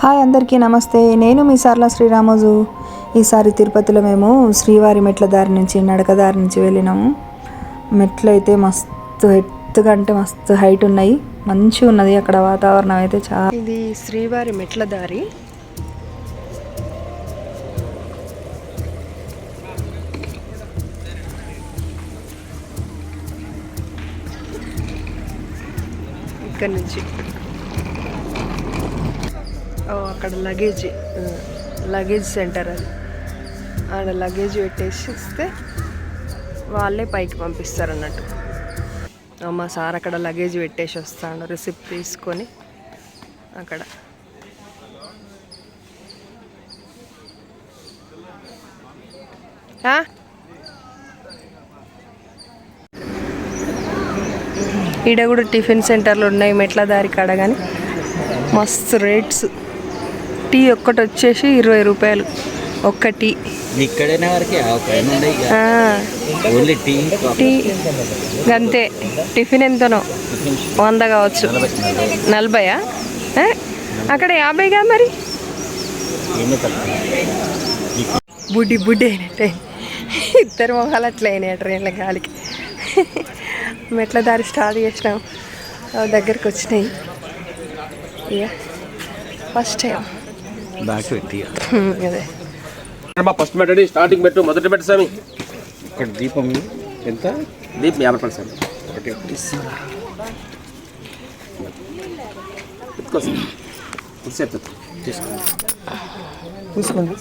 Hi అందరికీ నమస్తే. నేను మీ సార్ల శ్రీరామోజు. ఈసారి తిరుపతిలో మేము శ్రీవారి మెట్ల దారి నుంచి నడకదారి నుంచి వెళ్ళినాము. మెట్లు అయితే మస్తు ఎత్తుగా అంటే మస్తు హైట్ ఉన్నాయి. మంచిగా ఉన్నది అక్కడ వాతావరణం అయితే చాలా. ఇది శ్రీవారి మెట్ల దారి. ఇక్కడ నుంచి అక్కడ లగేజ్ సెంటర్ అది. ఆడ లగేజ్ పెట్టేసి ఇస్తే వాళ్ళే పైకి పంపిస్తారు అన్నట్టు. మా సార్ అక్కడ లగేజ్ పెట్టేసి వస్తాడు, రిసిప్ట్ తీసుకొని అక్కడ. ఈడ కూడా టిఫిన్ సెంటర్లు ఉన్నాయి మెట్ల దారి కాడ, కానీ మస్తు రేట్స్. టీ ఒక్కటి వచ్చేసి 20 రూపాయలు ఒక్క టీ. టీ అంతే. టిఫిన్ ఎంతనో 100 కావచ్చు, 40. అక్కడ 50గా మరి. బుడ్డి అయినట్టు ఇద్దరు మొహాలు అట్లా అయినాయి ట్రైన్ల గాలికి. మెట్ల దారి స్టార్ట్ చేసినాం, దగ్గరికి వచ్చినాయి. ఇక ఫస్ట్ టైం అదే ఫస్ట్ మెట్టండి. స్టార్టింగ్ మెట్టు మొదటి మెట్టు స్వామి. ఇక్కడ దీపం ఎంత? దీపం 50 రూపాయలు స్వామి. తీసుకోండి.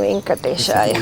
వెంకటేశాయ.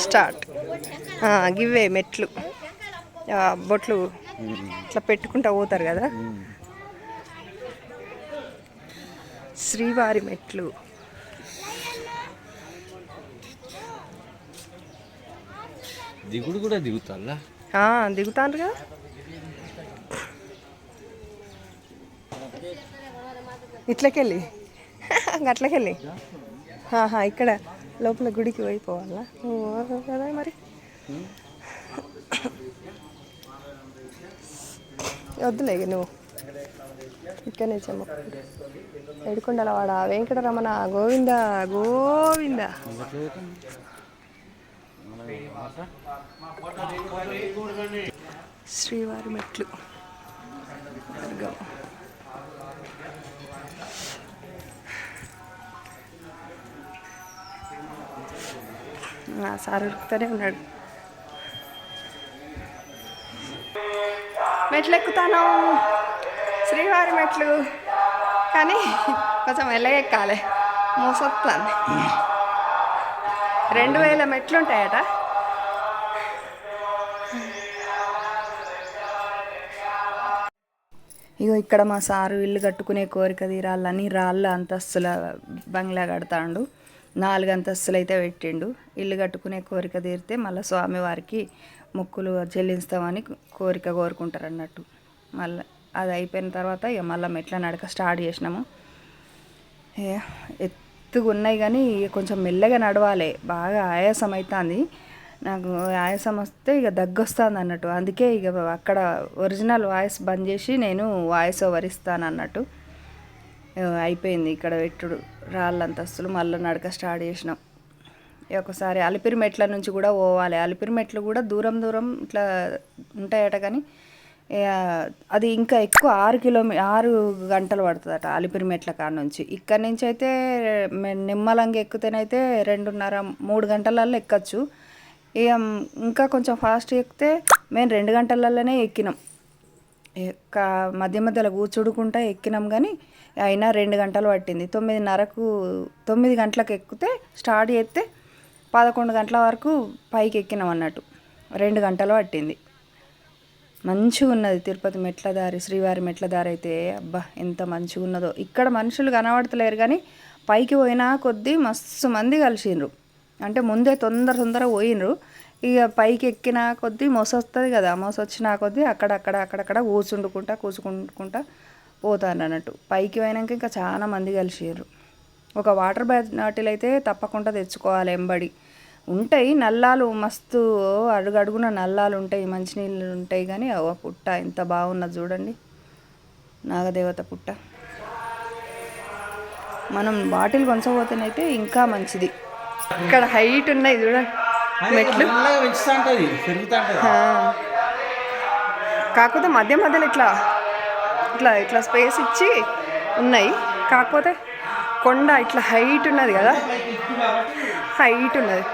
స్టార్ట్. గివే మెట్లు, బొట్లు ఇట్లా పెట్టుకుంటా పోతారు కదా, శ్రీవారి మెట్లు. దిగుడు కూడా దిగుతారా? దిగుతాను కదా. ఇట్లకెళ్ళి అట్లకెళ్ళి ఇక్కడ లోపల గుడికి పోయిపోవాలా కదా మరి. వద్దులే నువ్వు ఇక్కడనే చెమ్మ. ఏడుకొండలవాడ వెంకటరమణ గోవింద గోవింద. శ్రీవారి మెట్లు సార్ ఉరుకుతూనే ఉన్నాడు. మెట్లు ఎక్కుతాను, శ్రీవారి మెట్లు. కానీ కొంచెం ఎల్లగెక్కాలి, మోసొస్తుంది. 2000 మెట్లు ఉంటాయట. ఇగో ఇక్కడ మా సారు ఇల్లు కట్టుకునే కోరిక తీరాలని రాళ్ళ అంతస్తుల బంగ్లా కడతాండు. 4 అంతస్తులు అయితే పెట్టిండు. ఇల్లు కట్టుకునే కోరిక తీరితే మళ్ళీ స్వామివారికి మొక్కులు చెల్లిస్తామని కోరిక కోరుకుంటారు అన్నట్టు. మళ్ళీ అది అయిపోయిన తర్వాత ఇక మళ్ళీ మెట్ల నడక స్టార్ట్ చేసినాము. ఎత్తుగా ఉన్నాయి కానీ కొంచెం మెల్లగా నడవాలి, బాగా ఆయాసం అవుతుంది నాకు. ఆయాసం వస్తే ఇక దగ్గొస్తుంది అన్నట్టు. అందుకే ఇక అక్కడ ఒరిజినల్ వాయిస్ బంద్ చేసి నేను వాయిస్ ఓవర్ ఇస్తాను అన్నట్టు. అయిపోయింది ఇక్కడ పెట్టుడు రాళ్ళ అంతస్తులు. మళ్ళీ నడక స్టార్ట్ చేసినాం. ఒకసారి అలిపిరి మెట్ల నుంచి కూడా పోవాలి. అలిపిరి మెట్లు కూడా దూరం దూరం ఇట్లా ఉంటాయట, కానీ అది ఇంకా ఎక్కువ 6 గంటలు పడుతుందట అలిపిరి మెట్ల కాడ నుంచి. ఇక్కడి నుంచి అయితే నిమ్మలంగా ఎక్కుతేనైతే 2.5-3 గంటలలో ఎక్కచ్చు. ఇక ఇంకా కొంచెం ఫాస్ట్ ఎక్కితే మేము 2 గంటలలోనే ఎక్కినాం. మధ్య మధ్యలో కూర్చుడుకుంటా ఎక్కినాం, కానీ అయినా 2 గంటలు పట్టింది. 9 గంటలకు ఎక్కితే స్టార్ట్ చేస్తే 11 గంటల వరకు పైకి ఎక్కినాం అన్నట్టు. 2 గంటలు పట్టింది. మంచిగా ఉన్నది తిరుపతి మెట్ల దారి, శ్రీవారి మెట్ల దారి అయితే అబ్బా ఎంత మంచిగా ఉన్నదో. ఇక్కడ మనుషులు కనబడతలేరు, కానీ పైకి పోయినా కొద్దీ మస్తు మంది కలిసిండ్రు. అంటే ముందే తొందరగా పోయినరు. ఇక పైకి ఎక్కిన కొద్దీ వస్తుంది కదా, వచ్చిన కొద్దీ అక్కడక్కడ కూర్చుంటుకుంటా పోతాను అన్నట్టు. పైకి పోయినాక ఇంకా చాలా మంది కలిసిర్రు. ఒక వాటర్ బాటిల్ అయితే తప్పకుండా తెచ్చుకోవాలి. ఎంబడి ఉంటాయి నల్లాలు, మస్తు అడుగడుగున నల్లాలు ఉంటాయి, మంచినీళ్ళు ఉంటాయి. కానీ పుట్ట ఎంత బాగున్నది చూడండి, నాగదేవత పుట్ట. మనం బాటిల్ కొంచపోతేనైతే ఇంకా మంచిది. ఇక్కడ హైట్ ఉన్నాయి చూడండి మెట్లు. కాకపోతే మధ్య మధ్యలో ఇట్లా స్పేస్ ఇచ్చి ఉన్నాయి. కాకపోతే కొండ ఇట్లా హైట్ ఉన్నది కదా, హైట్ ఉన్నది.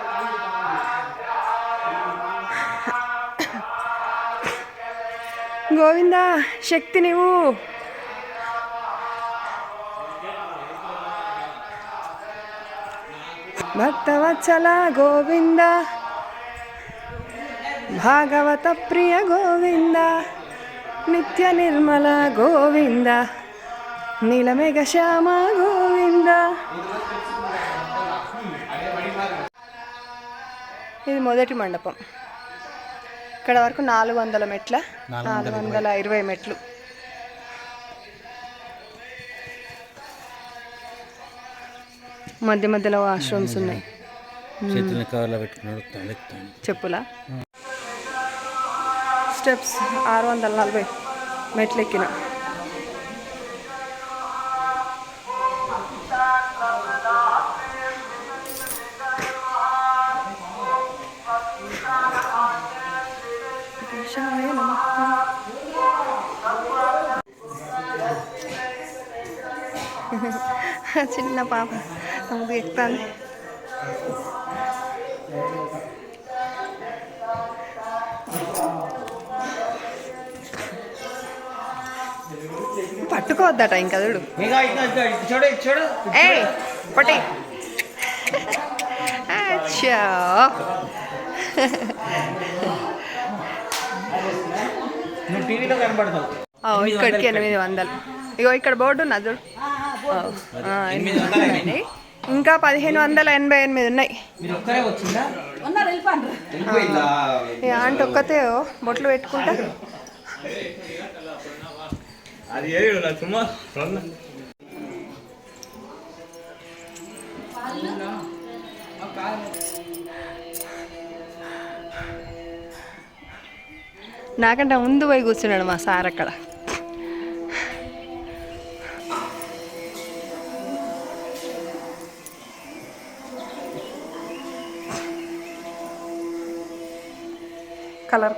గోవిందా శక్తి నీవు. భక్తవత్సల గోవింద, భాగవత ప్రియ గోవింద, నిత్య నిర్మల గోవింద, నీలమేఘ శ్యామ గోవింద. ఇది మొదటి మండపం. ఇక్కడ వరకు 400 మెట్ల, 420 మెట్లు. మధ్య మధ్యలో వాష్రూమ్స్ ఉన్నాయి. చెప్పులా స్టెప్స్ 640 మెట్లు ఎక్కిన. చిన్న పాప ముందు ఎక్కుతాను. పట్టుకోవద్దట ఇంకా చూడు. ఏ పట్టి అచ్చా ఇక్కడికి 800. ఇగో ఇక్కడ బోర్డు ఉన్నది చూడు. ఇంకా 1588 ఉన్నాయి. అంటే ఒక్కతే బొట్లు పెట్టుకుంటా. నాకంటే ముందు పోయి కూర్చున్నాడు మా సార్ అక్కడ.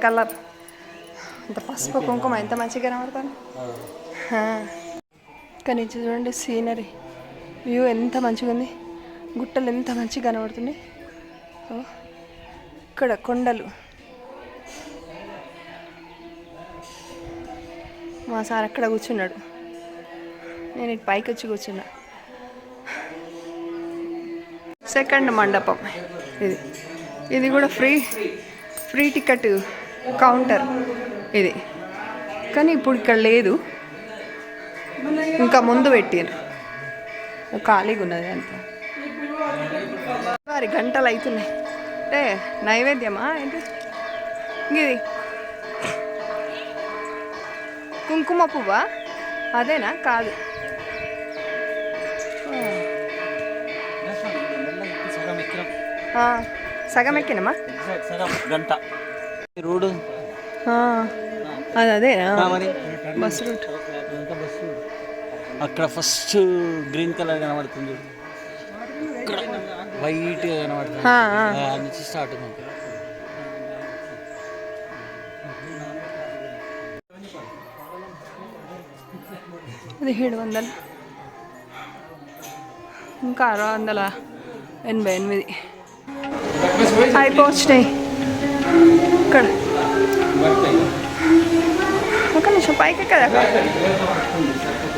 కలర్ ఇంత పసుపు కుంకుమ ఎంత మంచిగా కనబడతాను. ఇక్కడ నుంచి చూడండి సీనరీ వ్యూ ఎంత మంచిగా ఉంది. గుట్టలు ఎంత మంచిగా కనబడుతుంది. ఇక్కడ కొండలు. మా సార్ అక్కడ కూర్చున్నాడు, నేను ఇటు పైకి వచ్చి కూర్చున్నా. సెకండ్ మండపం ఇది కూడా ఫ్రీ టికెట్ కౌంటర్ ఇది, కానీ ఇప్పుడు ఇక్కడ లేదు, ఇంకా ముందు పెట్టారు, ఖాళీగా ఉన్నది అంతా. వారి గంటలు అవుతున్నాయి. అంటే నైవేద్యమా ఏంటి ఇది? కుంకుమ పువ్వా? అదేనా? కాదు, సగం ఎక్కినమా గంట రోడ్. అదేనా బస్ రూట్? అక్కడ ఫస్ట్ గ్రీన్ కలర్ కనబడుతుంది. వైట్గా కనబడుతుంది ఆ, ఆ. నుంచి స్టార్ట్ ఉంది. 1700 ఇంకా 688 అయిపోవచ్చినాయి ఇక్కడ. ఒక నిమిషం పైకి కదా.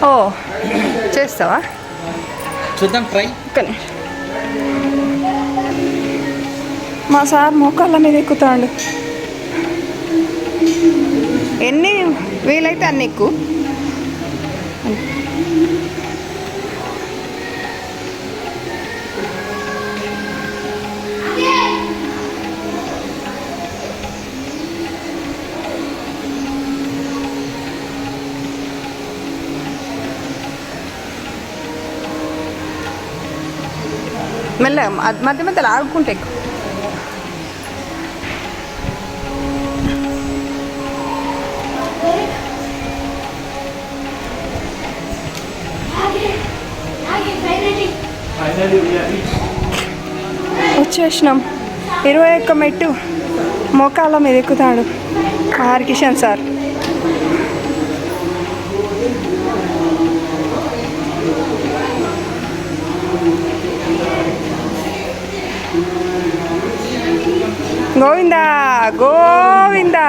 ఓ చేస్తావా? చూద్దాం ట్రై. ఒక్క నిమిషం. మా సార్ మోకాళ్ళ మీద ఎక్కుతాడు. ఎన్ని వీలైతే అన్ని ఎక్కువ. మెల్లగా మధ్య మధ్యలో ఆడుకుంటే ఎక్కువ. వచ్చేసినాం. 21 మెట్టు మోకాళ్ళ మీద ఎక్కుతాడు హరికిషన్ సార్. గోవిందా గోవిందా.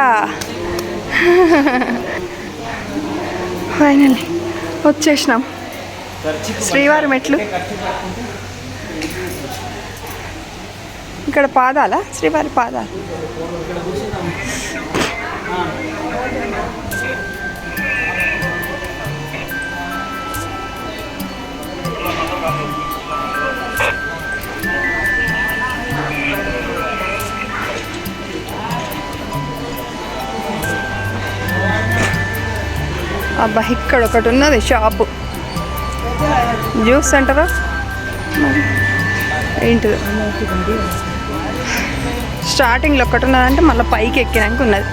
ఫైనల్లీ వచ్చేసినాం. శ్రీవారి మెట్లు. ఇక్కడ పాదాలా? శ్రీవారి పాదాలు. అబ్బా ఇక్కడ ఒకటి ఉన్నది షాపు. జ్యూస్ సెంటరా ఏంటిది? స్టార్టింగ్లో ఒకటి ఉన్నదంటే మళ్ళీ పైకి ఎక్కినాక ఉన్నది.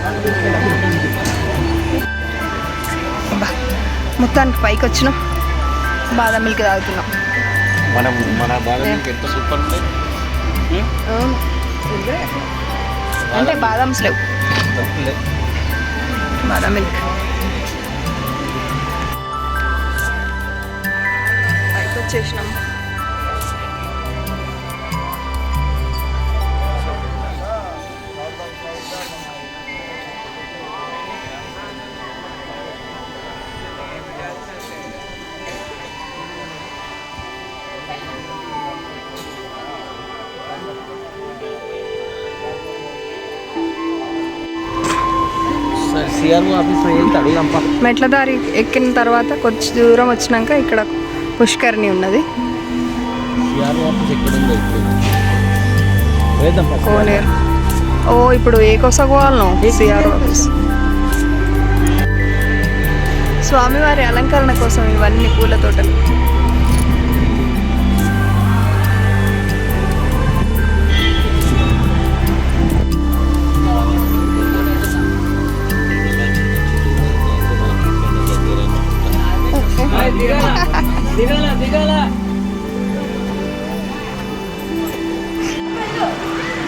అబ్బా మొత్తానికి పైకి వచ్చినాం. బాదం మిల్క్ తాగుతున్నాం. మన బాదం మిల్క్ ఎంత సూపర్ ఉంటాయి. అవును అంటే బాదమ్స్ లేవు. బాదం మిల్క్ పైకి వచ్చేసినాం. సిఆర్ఓ ఆఫీస్ వెళ్తాడు అమ్మ. మెట్ల దారి ఎక్కిన తర్వాత కొంచెం దూరం వచ్చినాక ఇక్కడ పుష్కరిణి ఉన్నది. సిఆర్ఓ ఆఫీస్ ఎక్కడ ఉందో వేద్దాం. కోనేరు. ఓ ఇప్పుడు ఏ కొసగోవాలను సిఆర్ ఆఫీస్. స్వామివారి అలంకరణ కోసం ఇవన్నీ పూల తోటలు.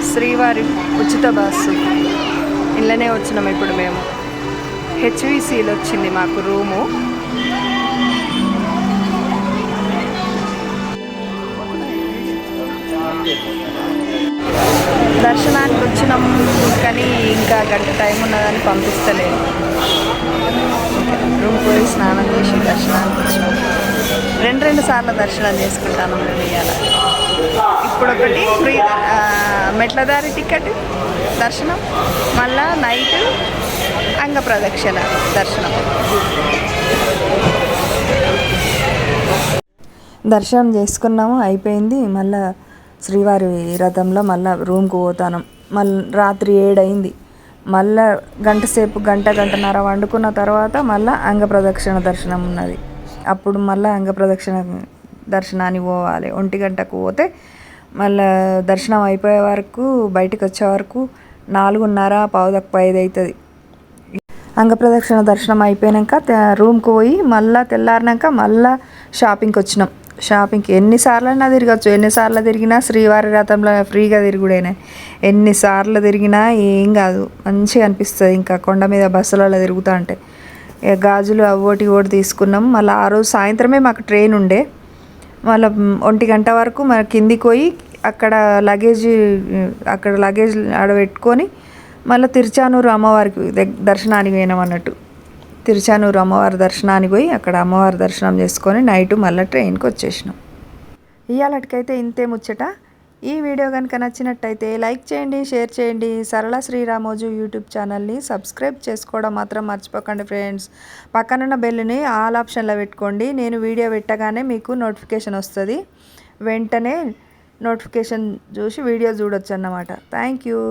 శ్రీవారి ఉచిత బస్సు. ఇళ్ళనే వచ్చినాము ఇప్పుడు మేము. హెచ్విసిలో వచ్చింది మాకు రూము. దర్శనానికి వచ్చినాం కానీ ఇంకా గంట టైం ఉన్నదని పంపిస్తలేదు. రూమ్ పోయి స్నానం చేసి దర్శనానికి వచ్చినాం. రెండు సార్లు దర్శనం చేసుకుంటాను మేము ఇవాళ. ఇప్పుడు ఒకటి ఫ్రీ మెట్లదారి టికెట్ దర్శనం, మళ్ళా నైట్ అంగ ప్రదక్షిణ దర్శనం. దర్శనం చేసుకున్నాము, అయిపోయింది. మళ్ళా శ్రీవారి రథంలో మళ్ళీ రూమ్కి పోతాను. మళ్ళీ రాత్రి 7 అయింది. మళ్ళా గంటన్నర వండుకున్న తర్వాత మళ్ళీ అంగ ప్రదక్షిణ దర్శనం ఉన్నది. అప్పుడు మళ్ళీ అంగ ప్రదక్షిణ దర్శనానికి పోవాలి. 1 గంటకు పోతే మళ్ళీ దర్శనం అయిపోయే వరకు బయటకు వచ్చే వరకు 4:30-5 అవుతుంది. అంగప్రదక్షిణ దర్శనం అయిపోయాక రూమ్కి పోయి మళ్ళీ తెల్లారినాక మళ్ళీ షాపింగ్కి వచ్చినాం. షాపింగ్కి ఎన్నిసార్లైనా తిరగచ్చు, ఎన్నిసార్లు తిరిగినా శ్రీవారి రథంలో ఫ్రీగా తిరుగుడేనే. ఎన్నిసార్లు తిరిగినా ఏం కాదు, మంచిగా అనిపిస్తుంది. ఇంకా కొండ మీద బస్సులలో తిరుగుతూ అంటే గాజులు అవోటి ఓటి తీసుకున్నాం. మళ్ళీ ఆ రోజు సాయంత్రమే మాకు ట్రైన్ ఉండే. మళ్ళీ 1 గంట వరకు మన కిందికి పోయి అక్కడ లగేజ్ ఆడ పెట్టుకొని మళ్ళీ తిరుచానూరు అమ్మవారికి దర్శనానికి పోయినాం అన్నట్టు. తిరుచానూరు అమ్మవారి దర్శనానికి పోయి అక్కడ అమ్మవారి దర్శనం చేసుకొని నైటు మళ్ళీ ట్రైన్కి వచ్చేసినాం. ఇవాళకైతే ఇంతే ముచ్చట. ఈ వీడియో కనుక నచ్చినట్టయితే లైక్ చేయండి, షేర్ చేయండి. సరళ శ్రీరామోజు యూట్యూబ్ ఛానల్ని సబ్స్క్రైబ్ చేసుకోవడం మాత్రం మర్చిపోకండి ఫ్రెండ్స్. పక్కనున్న బెల్ని ఆల్ ఆప్షన్లో పెట్టుకోండి. నేను వీడియో పెట్టగానే మీకు నోటిఫికేషన్ వస్తుంది. వెంటనే నోటిఫికేషన్ చూసి వీడియో చూడొచ్చు అన్నమాట. Thank you.